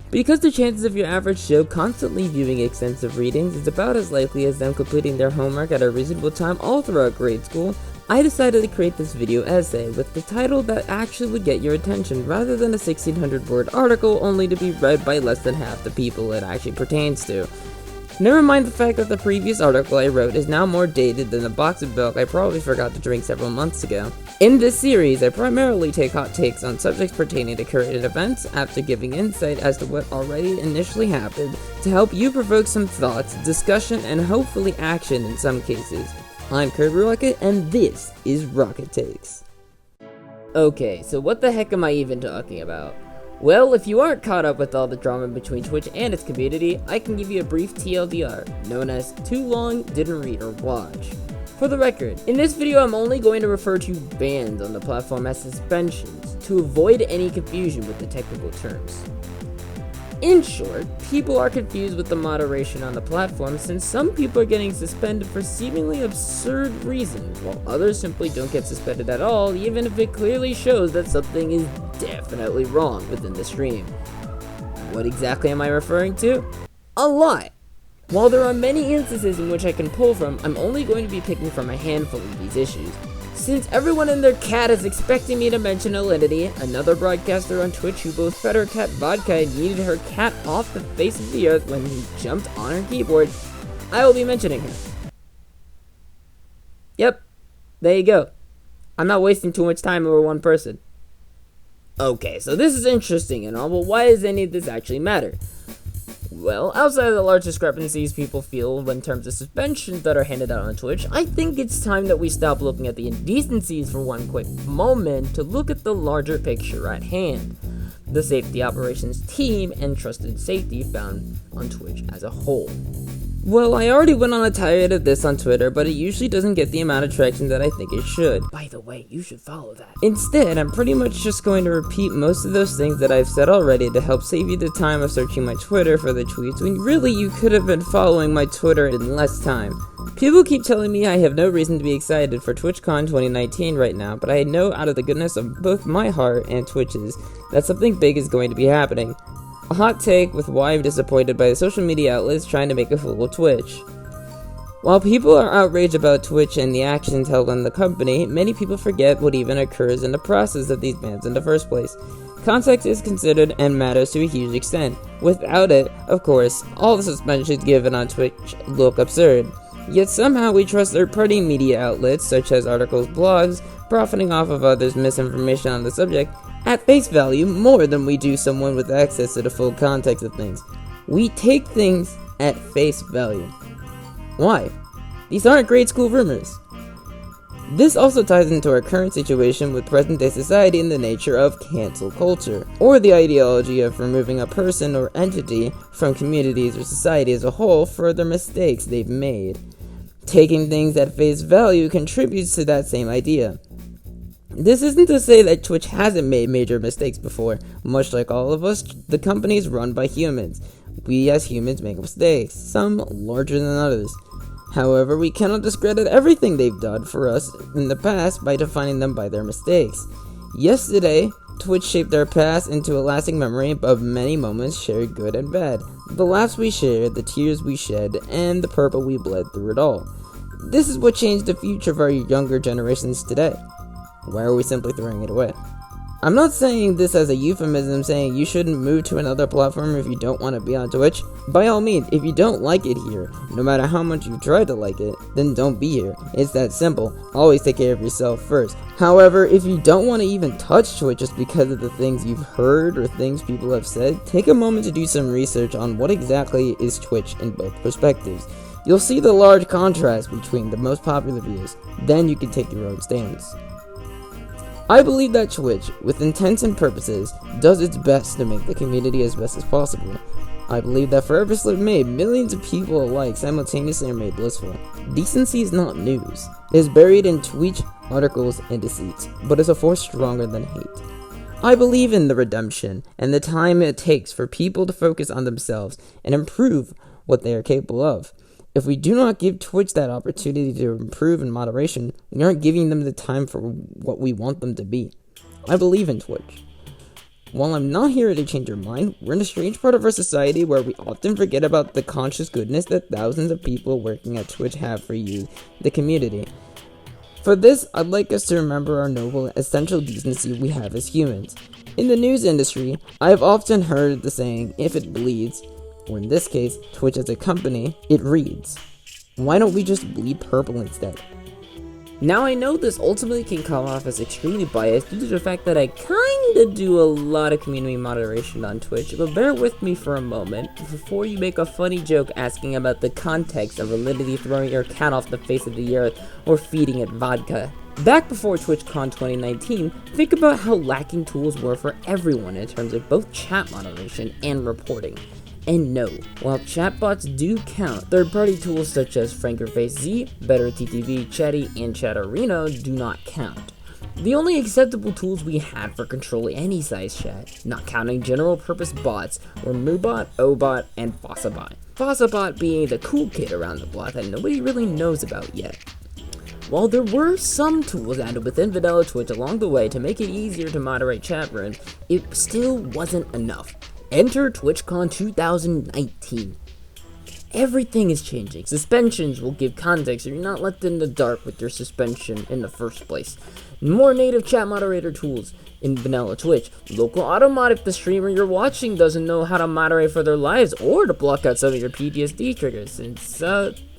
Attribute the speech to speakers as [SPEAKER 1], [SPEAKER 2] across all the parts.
[SPEAKER 1] Because the chances of your average Joe constantly viewing extensive readings is about as likely as them completing their homework at a reasonable time all throughout grade school, I decided to create this video essay with the title that actually would get your attention rather than a 1600 word article only to be read by less than half the people it actually pertains to. Never mind the fact that the previous article I wrote is now more dated than the box of milk I probably forgot to drink several months ago. In this series, I primarily take hot takes on subjects pertaining to current events after giving insight as to what already initially happened to help you provoke some thoughts, discussion, and hopefully action in some cases. I'm Kurt Rocket, and this is Rocket Takes. Okay, so what the heck am I even talking about? Well, if you aren't caught up with all the drama between Twitch and its community, I can give you a brief TLDR, known as Too Long, Didn't Read or Watch. For the record, in this video I'm only going to refer to bans on the platform as suspensions, to avoid any confusion with the technical terms. In short, people are confused with the moderation on the platform since some people are getting suspended for seemingly absurd reasons, while others simply don't get suspended at all even if it clearly shows that something is definitely wrong within the stream. What exactly am I referring to? A lot! While there are many instances in which I can pull from, I'm only going to be picking from a handful of these issues. Since everyone and their cat is expecting me to mention Alinity, another broadcaster on Twitch who both fed her cat vodka and yeeted her cat off the face of the earth when he jumped on her keyboard, I will be mentioning her. Yep, there you go. I'm not wasting too much time over one person. Okay, so this is interesting and all, but why does any of this actually matter? Well, outside of the large discrepancies people feel in terms of suspensions that are handed out on Twitch, I think it's time that we stop looking at the indecencies for one quick moment to look at the larger picture at hand. The safety operations team and trusted safety found on Twitch as a whole. Well, I already went on a tirade of this on Twitter, but it usually doesn't get the amount of traction that I think it should. By the way, you should follow that. Instead, I'm pretty much just going to repeat most of those things that I've said already to help save you the time of searching my Twitter for the tweets, when really you could have been following my Twitter in less time. People keep telling me I have no reason to be excited for TwitchCon 2019 right now, but I know out of the goodness of both my heart and Twitch's that something big is going to be happening. A hot take with why I'm disappointed by the social media outlets trying to make a fool of Twitch. While people are outraged about Twitch and the actions held on the company, many people forget what even occurs in the process of these bans in the first place. Context is considered and matters to a huge extent. Without it, of course, all the suspensions given on Twitch look absurd. Yet somehow we trust third-party media outlets, such as articles, blogs, profiting off of others' misinformation on the subject, at face value more than we do someone with access to the full context of things. We take things at face value. Why? These aren't grade school rumors. This also ties into our current situation with present-day society and the nature of cancel culture, or the ideology of removing a person or entity from communities or society as a whole for their mistakes they've made. Taking things at face value contributes to that same idea. This isn't to say that Twitch hasn't made major mistakes before. Much like all of us, the company is run by humans. We as humans make mistakes, some larger than others. However, we cannot discredit everything they've done for us in the past by defining them by their mistakes. Yesterday, Twitch shaped our past into a lasting memory of many moments shared good and bad. The laughs we shared, the tears we shed, and the purple we bled through it all. This is what changed the future of our younger generations today. Why are we simply throwing it away? I'm not saying this as a euphemism saying you shouldn't move to another platform if you don't want to be on Twitch. By all means, if you don't like it here, no matter how much you try to like it, then don't be here. It's that simple. Always take care of yourself first. However, if you don't want to even touch Twitch just because of the things you've heard or things people have said, take a moment to do some research on what exactly is Twitch in both perspectives. You'll see the large contrast between the most popular views. Then you can take your own stance. I believe that Twitch, with intents and purposes, does its best to make the community as best as possible. I believe that for every slip made, millions of people alike simultaneously are made blissful. Decency is not news. It is buried in tweets, articles, and deceits, but is a force stronger than hate. I believe in the redemption, and the time it takes for people to focus on themselves and improve what they are capable of. If we do not give Twitch that opportunity to improve in moderation, we aren't giving them the time for what we want them to be. I believe in Twitch. While I'm not here to change your mind, we're in a strange part of our society where we often forget about the conscious goodness that thousands of people working at Twitch have for you, the community. For this, I'd like us to remember our noble, essential decency we have as humans. In the news industry, I've often heard the saying, if it bleeds, or in this case, Twitch as a company, it reads. Why don't we just bleed purple instead? Now I know this ultimately can come off as extremely biased due to the fact that I kinda do a lot of community moderation on Twitch, but bear with me for a moment before you make a funny joke asking about the context of validity throwing your cat off the face of the earth or feeding it vodka. Back before TwitchCon 2019, think about how lacking tools were for everyone in terms of both chat moderation and reporting. And no, while chatbots do count, third-party tools such as FrankerFaceZ, BetterTTV, Chatty, and Chatterino do not count. The only acceptable tools we had for controlling any size chat, not counting general-purpose bots, were Moobot, Obot, and FossaBot. FossaBot being the cool kid around the block that nobody really knows about yet. While there were some tools added within Vanilla Twitch along the way to make it easier to moderate chat rooms, it still wasn't enough. Enter TwitchCon 2019. Everything is changing. Suspensions will give context so you're not left in the dark with your suspension in the first place. More native chat moderator tools in Vanilla Twitch. Local auto mod if the streamer you're watching doesn't know how to moderate for their lives or to block out some of your PTSD triggers. Since,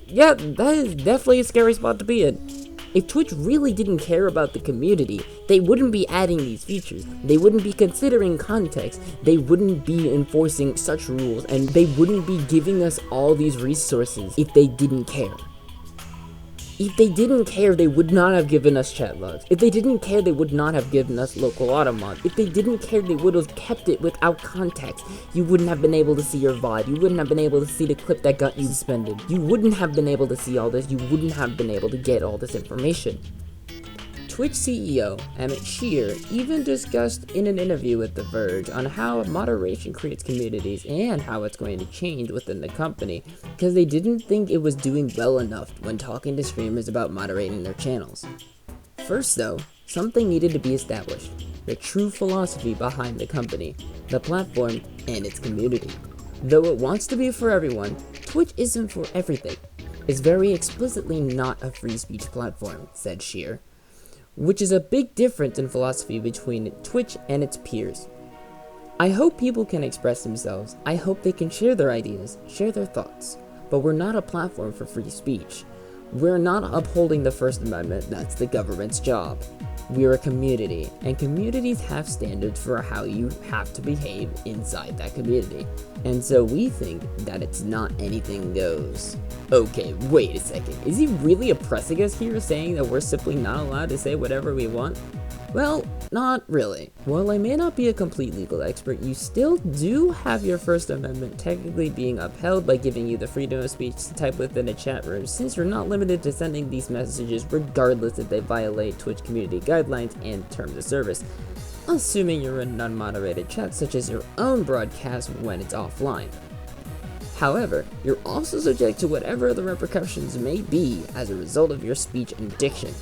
[SPEAKER 1] yeah, that is definitely a scary spot to be in. If Twitch really didn't care about the community, they wouldn't be adding these features, they wouldn't be considering context, they wouldn't be enforcing such rules, and they wouldn't be giving us all these resources if they didn't care. If they didn't care, they would not have given us chat logs. If they didn't care, they would not have given us local automod. If they didn't care, they would have kept it without context. You wouldn't have been able to see your VOD. You wouldn't have been able to see the clip that got you suspended. You wouldn't have been able to see all this. You wouldn't have been able to get all this information. Twitch CEO Emmett Shear even discussed in an interview with The Verge on how moderation creates communities and how it's going to change within the company because they didn't think it was doing well enough when talking to streamers about moderating their channels. First though, something needed to be established, the true philosophy behind the company, the platform, and its community. Though it wants to be for everyone, Twitch isn't for everything. It's very explicitly not a free speech platform, said Shear, which is a big difference in philosophy between Twitch and its peers. I hope people can express themselves. I hope they can share their ideas, share their thoughts. But we're not a platform for free speech. We're not upholding the First Amendment, that's the government's job. We're a community, and communities have standards for how you have to behave inside that community. And so we think that it's not anything goes. Okay, wait a second. Is he really oppressing us here, saying that we're simply not allowed to say whatever we want? Well, not really. While I may not be a complete legal expert, you still do have your First Amendment technically being upheld by giving you the freedom of speech to type within a chat room, since you're not limited to sending these messages regardless if they violate Twitch community guidelines and terms of service, assuming you're in an unmoderated chat such as your own broadcast when it's offline. However, you're also subject to whatever the repercussions may be as a result of your speech and diction.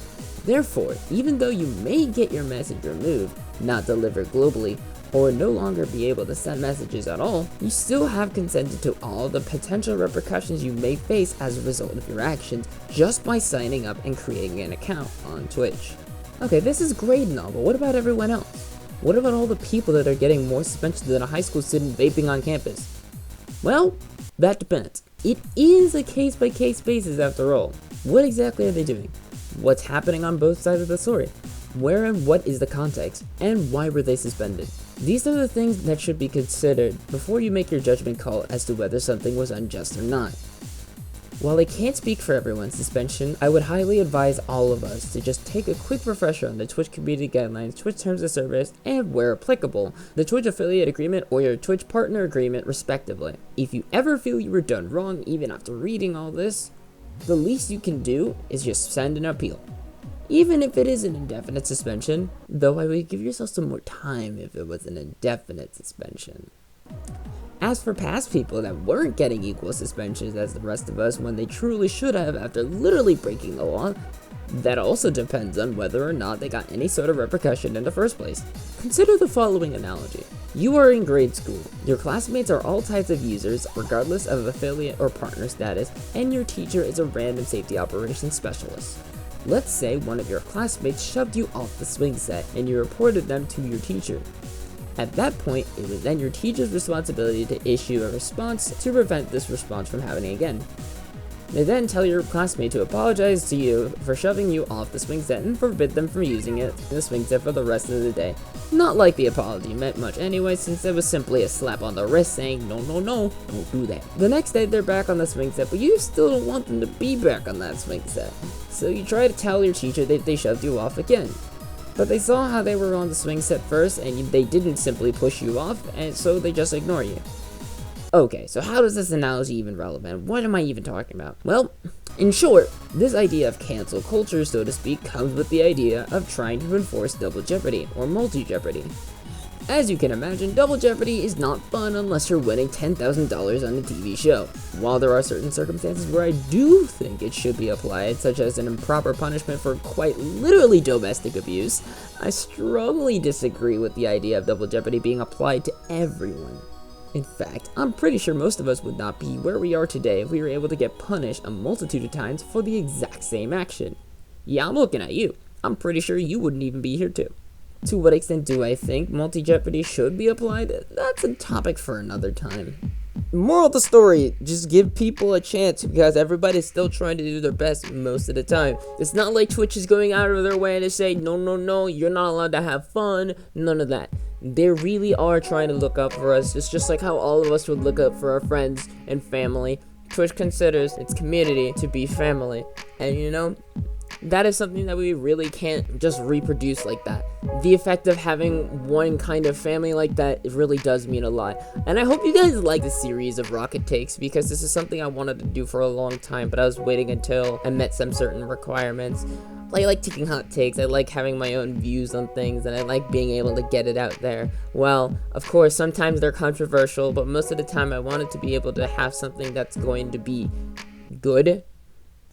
[SPEAKER 1] Therefore, even though you may get your message removed, not delivered globally, or no longer be able to send messages at all, you still have consented to all the potential repercussions you may face as a result of your actions just by signing up and creating an account on Twitch. Okay, this is great and all, but what about everyone else? What about all the people that are getting more suspensions than a high school student vaping on campus? Well, that depends. It is a case-by-case basis after all. What exactly are they doing? What's happening on both sides of the story? Where and what is the context? And why were they suspended? These are the things that should be considered before you make your judgment call as to whether something was unjust or not. While I can't speak for everyone's suspension, I would highly advise all of us to just take a quick refresher on the Twitch community guidelines, Twitch terms of service, and where applicable, the Twitch affiliate agreement or your Twitch partner agreement respectively. If you ever feel you were done wrong even after reading all this, the least you can do is just send an appeal. Even if it is an indefinite suspension, though I would give yourself some more time if it was an indefinite suspension. As for past people that weren't getting equal suspensions as the rest of us when they truly should have after literally breaking the law, That also depends on whether or not they got any sort of repercussion in the first place. Consider the following analogy. You are in grade school. Your classmates are all types of users, regardless of affiliate or partner status, and your teacher is a random safety operations specialist. Let's say one of your classmates shoved you off the swing set and you reported them to your teacher. At that point, it was then your teacher's responsibility to issue a response to prevent this response from happening again. They then tell your classmate to apologize to you for shoving you off the swing set and forbid them from using it in the swing set for the rest of the day. Not like the apology meant much anyway, since it was simply a slap on the wrist saying, no, don't do that. The next day they're back on the swing set, but you still don't want them to be back on that swing set. So you try to tell your teacher that they shoved you off again. But they saw how they were on the swing set first, and they didn't simply push you off, and so they just ignore you. Okay, so how is this analogy even relevant? What am I even talking about? Well, in short, this idea of cancel culture, so to speak, comes with the idea of trying to enforce double jeopardy, or multi-jeopardy. As you can imagine, double jeopardy is not fun unless you're winning $10,000 on a TV show. While there are certain circumstances where I do think it should be applied, such as an improper punishment for quite literally domestic abuse, I strongly disagree with the idea of double jeopardy being applied to everyone. In fact, I'm pretty sure most of us would not be where we are today if we were able to get punished a multitude of times for the exact same action. Yeah, I'm looking at you. I'm pretty sure you wouldn't even be here too. To what extent do I think multi-jeopardy should be applied? That's a topic for another time. Moral of the story, just give people a chance because everybody's still trying to do their best most of the time. It's not like Twitch is going out of their way to say, no, you're not allowed to have fun, none of that. They really are trying to look up for us. It's just like how all of us would look up for our friends and family. Twitch considers its community to be family. And you know, that is something that we really can't just reproduce like that. The effect of having one kind of family like that, it really does mean a lot. And I hope you guys like the series of Rocket Takes, because this is something I wanted to do for a long time, but I was waiting until I met some certain requirements. I like taking hot takes, I like having my own views on things, and I like being able to get it out there. Well, of course, sometimes they're controversial, but most of the time I wanted to be able to have something that's going to be good.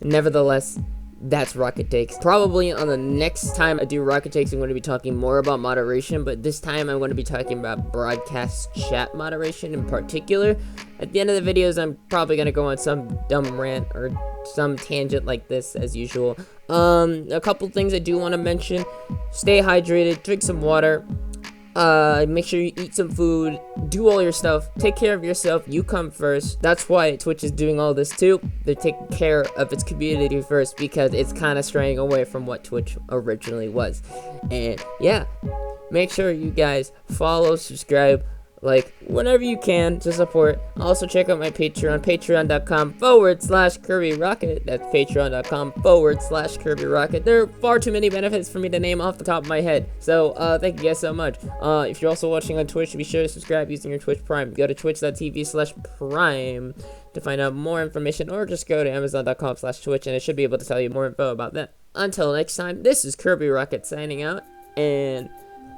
[SPEAKER 1] Nevertheless, that's Rocket Takes. Probably on the next time I do Rocket Takes, I'm going to be talking more about moderation, but this time I'm going to be talking about broadcast chat moderation in particular. At the end of the videos, I'm probably going to go on some dumb rant or some tangent like this as usual. A couple things I do want to mention. Stay hydrated, drink some water. Make sure you eat some food, do all your stuff, take care of yourself, you come first. That's why Twitch is doing all this too. They're taking care of its community first because it's kind of straying away from what Twitch originally was. And yeah, make sure you guys follow, subscribe, like whenever you can to support. Also check out my Patreon, patreon.com/KirbyRocket. That's patreon.com/KirbyRocket. There are far too many benefits for me to name off the top of my head. So thank you guys so much. If you're also watching on Twitch, be sure to subscribe using your Twitch Prime. Go to twitch.tv/prime to find out more information, or just go to amazon.com/Twitch and it should be able to tell you more info about that. Until next time, this is Kirby Rocket signing out, and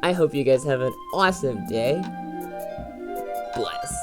[SPEAKER 1] I hope you guys have an awesome day. Bless.